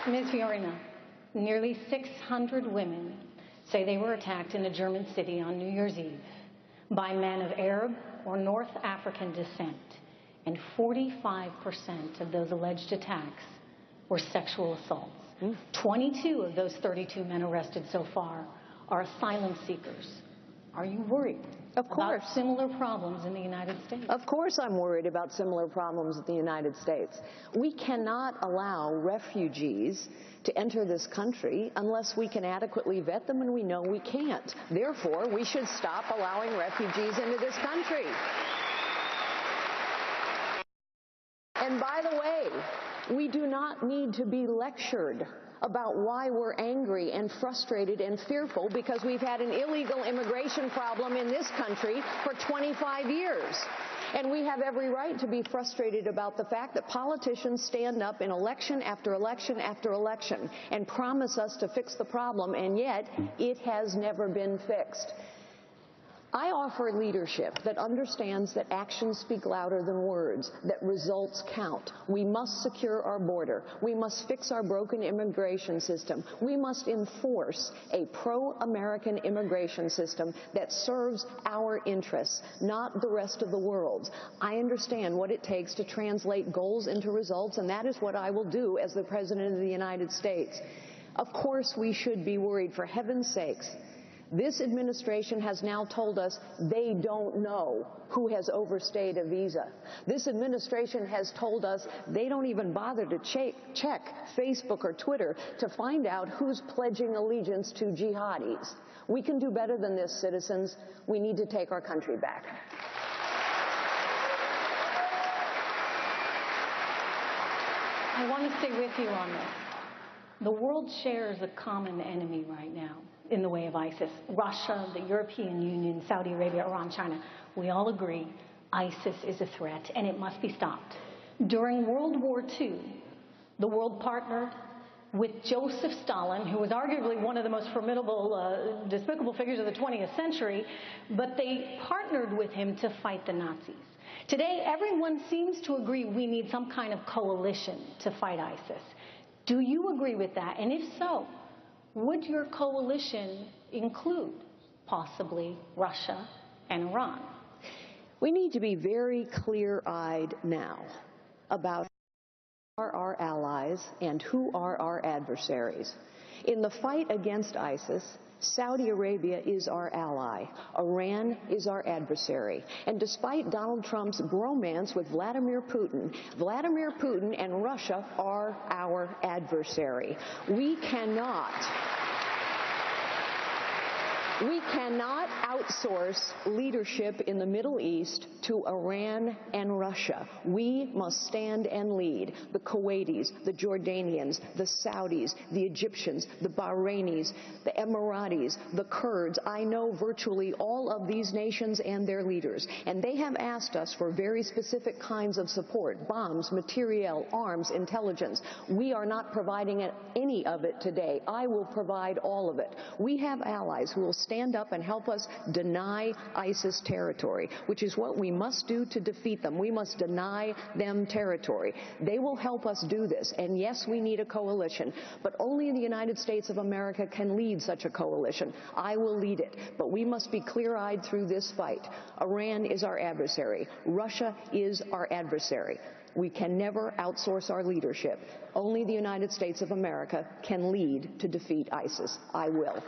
Ms. Fiorina, nearly 600 women say they were attacked in a German city on New Year's Eve by men of Arab or North African descent, and 45% of those alleged attacks were sexual assaults. 22 of those 32 men arrested so far are asylum seekers. Are you worried about similar problems in the United States? Of course I'm worried about similar problems in the United States. We cannot allow refugees to enter this country unless we can adequately vet them, and we know we can't. Therefore, we should stop allowing refugees into this country. And by the way, we do not need to be lectured about why we're angry and frustrated and fearful because we've had an illegal immigration problem in this country for 25 years. And we have every right to be frustrated about the fact that politicians stand up in election after election after election and promise us to fix the problem, and yet it has never been fixed. I offer leadership that understands that actions speak louder than words, that results count. We must secure our border. We must fix our broken immigration system. We must enforce a pro-American immigration system that serves our interests, not the rest of the world's. I understand what it takes to translate goals into results, and that is what I will do as the President of the United States. Of course, we should be worried. For heaven's sakes, this administration has now told us they don't know who has overstayed a visa. This administration has told us they don't even bother to check Facebook or Twitter to find out who's pledging allegiance to jihadis. We can do better than this, citizens. We need to take our country back. I want to stay with you on this. The world shares a common enemy right now in the way of ISIS. Russia, the European Union, Saudi Arabia, Iran, China. We all agree ISIS is a threat and it must be stopped. During World War II, the world partnered with Joseph Stalin, who was arguably one of the most formidable, despicable figures of the 20th century, but they partnered with him to fight the Nazis. Today, everyone seems to agree we need some kind of coalition to fight ISIS. Do you agree with that? And if so, would your coalition include possibly Russia and Iran? We need to be very clear-eyed now about who are our allies and who are our adversaries. In the fight against ISIS, Saudi Arabia is our ally. Iran is our adversary. And despite Donald Trump's bromance with Vladimir Putin and Russia are our adversary. We cannot outsource leadership in the Middle East to Iran and Russia. We must stand and lead. The Kuwaitis, the Jordanians, the Saudis, the Egyptians, the Bahrainis, the Emiratis, the Kurds. I know virtually all of these nations and their leaders, and they have asked us for very specific kinds of support: bombs, materiel, arms, intelligence. We are not providing any of it today. I will provide all of it. We have allies who will stand up and help us deny ISIS territory, which is what we must do to defeat them. We must deny them territory. They will help us do this. And yes, we need a coalition, but only the United States of America can lead such a coalition. I will lead it, but we must be clear-eyed through this fight. Iran is our adversary. Russia is our adversary. We can never outsource our leadership. Only the United States of America can lead to defeat ISIS. I will.